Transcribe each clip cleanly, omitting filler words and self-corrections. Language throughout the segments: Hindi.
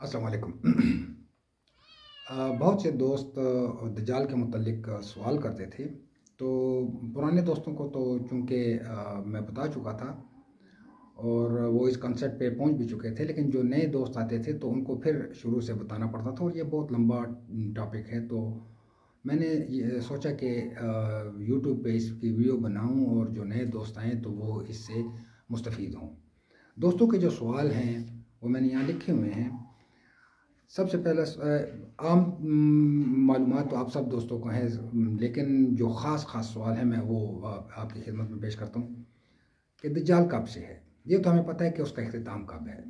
अस्सलाम वालेकुम। बहुत से दोस्त दज्जाल के मुतल्लिक सवाल करते थे। तो पुराने दोस्तों को तो चूँकि मैं बता चुका था और वो इस कंसेप्ट पे पहुंच भी चुके थे, लेकिन जो नए दोस्त आते थे तो उनको फिर शुरू से बताना पड़ता था और ये बहुत लंबा टॉपिक है। तो मैंने ये सोचा कि यूट्यूब पे इसकी वीडियो बनाऊं और जो नए दोस्त आएँ तो वो इससे मुस्तफ़ीद हों। दोस्तों के जो सवाल हैं वो मैंने यहाँ लिखे हुए हैं। सबसे पहला आम मालूमात तो आप सब दोस्तों को हैं, लेकिन जो ख़ास सवाल है मैं वो आपकी खिदमत में पेश करता हूँ कि दज्जाल कब से है। ये तो हमें पता है कि उसका इख्तिताम कब है।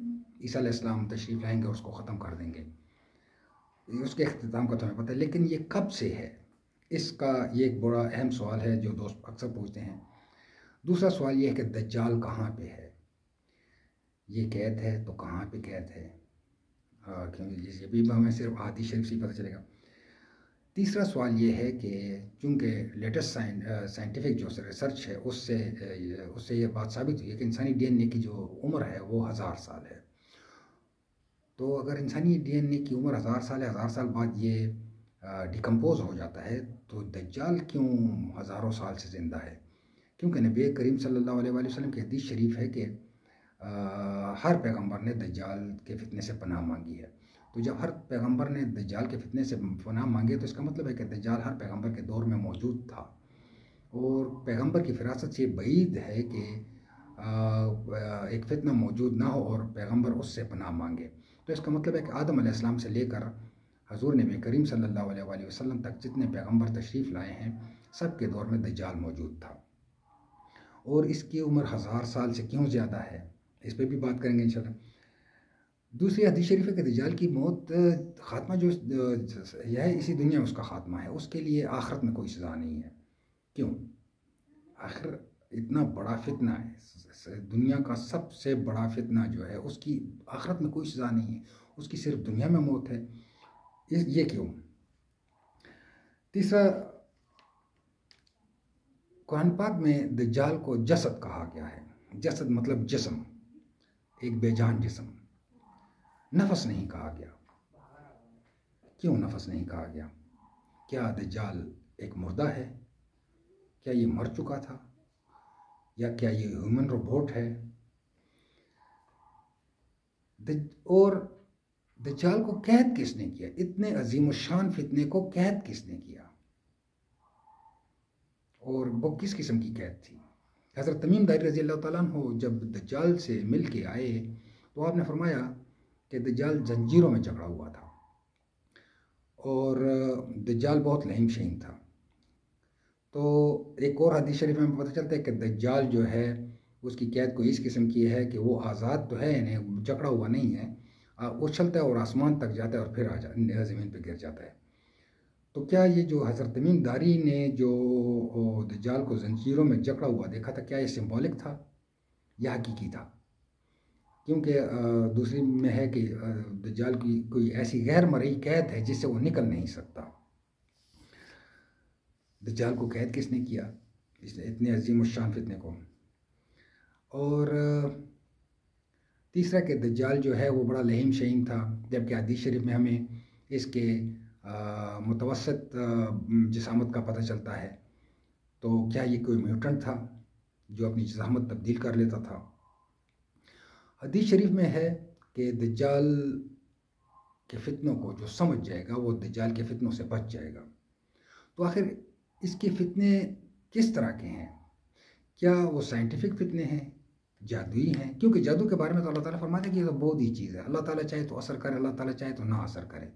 ईसा अलैहिस्सलाम तशरीफ़ लाएंगे और उसको ख़त्म कर देंगे, उसके इख्तिताम का तो हमें पता है, लेकिन ये कब से है इसका ये एक बड़ा अहम सवाल है जो दोस्त अक्सर पूछते हैं। दूसरा सवाल ये है कि दज्जाल कहाँ पे है। ये कैद है तो कहाँ पे कैद है, क्योंकि ये भी हमें सिर्फ हदीस शरीफ से ही पता चलेगा। तीसरा सवाल ये है कि चूँकि लेटेस्ट साइंटिफिक जो रिसर्च है उससे ये बात साबित हुई है कि इंसानी डीएनए की जो उम्र है वो 1000 साल है। तो अगर इंसानी डीएनए की उम्र 1000 साल है, 1000 साल बाद ये डिकम्पोज हो जाता है, तो दज्जाल क्यों हज़ारों साल से ज़िंदा है। क्योंकि नबी करीम सल्लल्लाहु अलैहि वसल्लम की हदीस शरीफ है कि हर पैगंबर ने दज्जाल के फितने से पनाह मांगी है। तो जब हर पैगंबर ने दज्जाल के फितने से पनाह मांगे तो इसका मतलब है कि दज्जाल हर पैगंबर के दौर में मौजूद था। और पैगंबर की फिरासत से बईद है कि एक फितना मौजूद ना हो और पैगंबर उससे पनाह मांगे। तो इसका मतलब है कि आदम अलैहिस्सलाम से लेकर हजूर नबी करीम सल्लल्लाहु अलैहि वसल्लम तक जितने पैगंबर तशरीफ़ लाए हैं सब के दौर में दज्जाल मौजूद था। और इसकी उम्र 1000 साल से क्यों ज़्यादा है इस पर भी बात करेंगे इंशाल्लाह। दूसरी हदीस शरीफ है कि दज्जाल की मौत ख़ात्मा जो यह है इसी दुनिया में उसका ख़ात्मा है, उसके लिए आखिरत में कोई सज़ा नहीं है। क्यों? आखिर इतना बड़ा फितना है, दुनिया का सबसे बड़ा फितना जो है उसकी आखिरत में कोई सज़ा नहीं है, उसकी सिर्फ दुनिया में मौत है। ये क्यों? तीसरा, कुरान पाक में दज्जाल को जसद कहा गया है। जसद मतलब जिस्म, एक बेजान जिस्म। नफस नहीं कहा गया। क्यों नफस नहीं कहा गया? क्या दज्जाल एक मुर्दा है? क्या ये मर चुका था या क्या ये ह्यूमन रोबोट है? और दज्जाल को कैद किसने किया? इतने अजीम शान फितने को कैद किसने किया और वो किस किस्म की कैद थी? हज़रत तमीम दारी रज़ी अल्लाह तआला अन्हु जब दज्जाल से मिल के आए तो आपने फरमाया कि दज्जाल जंजीरों में जकड़ा हुआ था और दज्जाल बहुत लहीम शहीन था। तो एक और हदीस शरीफ में पता चलता है कि दज्जाल जो है उसकी कैद को इस किस्म की है कि वो आज़ाद तो है, यानी जकड़ा हुआ नहीं है, उछलता है और आसमान तक जाता है और फिर ज़मीन पर गिर जाता है। तो क्या ये जो हज़रत तमीम दारी ने जो दज्जाल को जंजीरों में जकड़ा हुआ देखा था, क्या ये सिंबॉलिक था या हकीकी था? क्योंकि दूसरी में है कि दज्जाल की कोई ऐसी गैर मरई कैद है जिससे वो निकल नहीं सकता। दज्जाल को कैद किसने किया इसने इतने अजीम शान फितने को? और तीसरा कि दज्जाल जो है वो बड़ा लहीम शहीम था, जबकि हदीस शरीफ में हमें इसके मुतवसत जिसामत का पता चलता है। तो क्या ये कोई म्यूटेंट था जो अपनी जिसामत तब्दील कर लेता था? हदीस शरीफ में है कि दज्जाल के फितनों को जो समझ जाएगा वो दज्जाल के फितनों से बच जाएगा। तो आखिर इसके फितने किस तरह के हैं? क्या वो साइंटिफिक फितने हैं, जादुई हैं? क्योंकि जादू के बारे में तो अल्लाह ताला फरमाते हैं कि ये तो बहुत ही चीज़ है, अल्लाह ताला चाहे तो असर करे, अल्लाह ताला चाहे तो ना असर करे।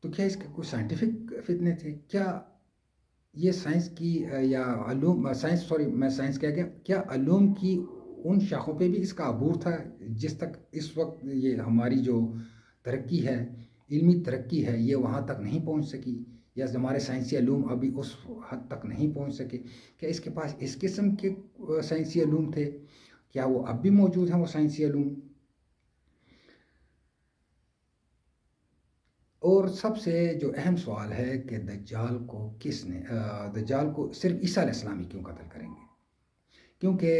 तो क्या इसके कुछ साइंटिफिक फितने थे? क्या ये साइंस की या अलूम साइंस सॉरी मैं साइंस कह गया, क्या अलूम की उन शाखों पे भी इसका अबूर था जिस तक इस वक्त ये हमारी जो तरक्की है, इल्मी तरक्की है, ये वहाँ तक नहीं पहुँच सकी, या हमारे साइंसी अलूम अभी उस हद तक नहीं पहुँच सके? क्या इसके पास इस किस्म के साइंसी अलूम थे? क्या वो अब भी मौजूद हैं वो साइंसी अलूम? और सबसे जो अहम सवाल है कि दज्जाल को सिर्फ ईसा अलैहिस्सलाम ही क्यों कत्ल करेंगे? क्योंकि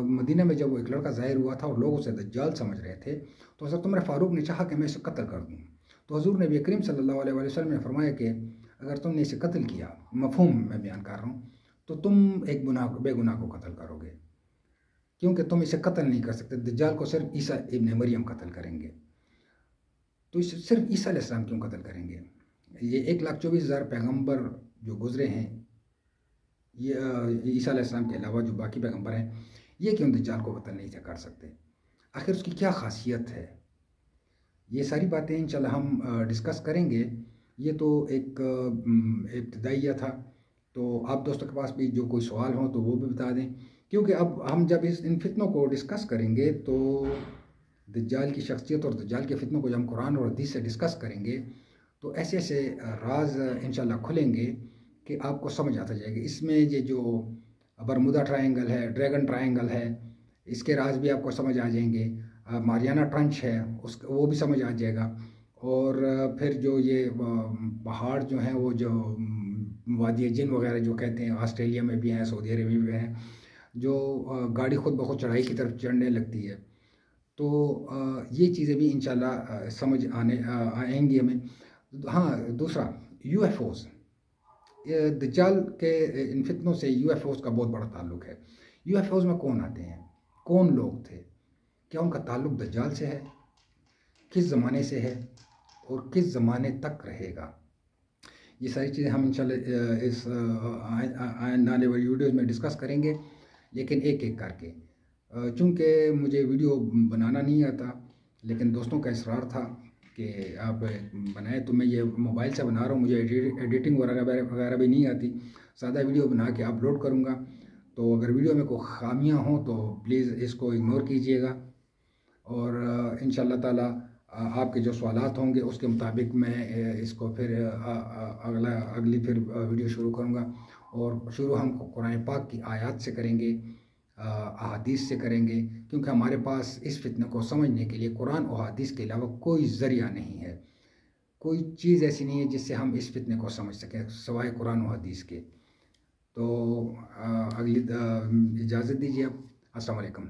मदीना में जब वो एक लड़का ज़ाहिर हुआ था और लोग उसे दज्जाल समझ रहे थे, तो हज़रत उमर फ़ारूक ने चाहा कि मैं इसे कत्ल कर दूँ। तो हज़ूर नबी करीम सल्लल्लाहु अलैहि वसल्लम ने फरमाया कि अगर तुमने इसे कत्ल किया, मफ़हूम मैं बयान कर रहा हूँ, तो तुम एक बेगुनाह को कत्ल करोगे, क्योंकि तुम इसे कत्ल नहीं कर सकते। दज्जाल को सिर्फ ईसा इब्न मरियम कत्ल करेंगे, तो इसे सिर्फ ईसा अलैहिस्सलाम क्यों कत्ल करेंगे? ये 1,24,000 पैगंबर जो गुजरे हैं, ये ईसा अलैहिस्सलाम के अलावा जो बाकी पैगंबर हैं, ये क्यों दज्जाल को कत्ल नहीं कर सकते? आखिर उसकी क्या खासियत है? ये सारी बातें इंशाल्लाह हम डिस्कस करेंगे। ये तो एक इब्तिदाइया था, तो आप दोस्तों के पास भी जो कोई सवाल हो तो वो भी बता दें, क्योंकि अब हम जब इन फितनों को डिस्कस करेंगे तो दज्जाल की शख्सियत और दज्जाल के फितनों को जब हम कुरान और हदीस से डिस्कस करेंगे तो ऐसे ऐसे राज इंशाल्लाह खुलेंगे कि आपको समझ आता जाएगा। इसमें ये जो बरमुदा ट्रायंगल है, ड्रैगन ट्रायंगल है, इसके राज भी आपको समझ आ जाएंगे। मारियाना ट्रंच है, उस वो भी समझ आ जाएगा। और फिर जो ये पहाड़ जो हैं, वो जो वादी जिन वगैरह जो कहते हैं, ऑस्ट्रेलिया में भी हैं, सऊदी अरब में भी हैं, जो गाड़ी खुद ब खुद चढ़ाई की तरफ चढ़ने लगती है। तो ये चीज़ें भी इंशाल्लाह समझ आएंगी हमें। हाँ, दूसरा यूएफओज़, दज्जाल के इन फितनों से यूएफओज़ का बहुत बड़ा ताल्लुक़ है। यूएफओज़ में कौन आते हैं, कौन लोग थे, क्या उनका ताल्लुक़ दज्जाल से है, किस ज़माने से है और किस ज़माने तक रहेगा? ये सारी चीज़ें हम इंशाल्लाह इस आने वाली वीडियोज़ में डिस्कस करेंगे, लेकिन एक एक करके। चूँकि मुझे वीडियो बनाना नहीं आता, लेकिन दोस्तों का इसरार था कि आप बनाएं, तो मैं ये मोबाइल से बना रहा हूँ। मुझे एडिटिंग वगैरह भी नहीं आती। सादा वीडियो बना के अपलोड करूँगा, तो अगर वीडियो में कोई खामियाँ हों तो प्लीज़ इसको इग्नोर कीजिएगा। और इंशाअल्लाह ताला आपके जो सवालात होंगे उसके मुताबिक मैं इसको फिर अगली वीडियो शुरू करूँगा। और शुरू हम कुरान पाक की आयत से करेंगे, अहादीस से करेंगे, क्योंकि हमारे पास इस फितने को समझने के लिए कुरान और हदीस के अलावा कोई ज़रिया नहीं है। कोई चीज़ ऐसी नहीं है जिससे हम इस फितने को समझ सकें सिवाय कुरान और हदीस के। तो अगली इजाज़त दीजिए। अब अस्सलाम वालेकुम।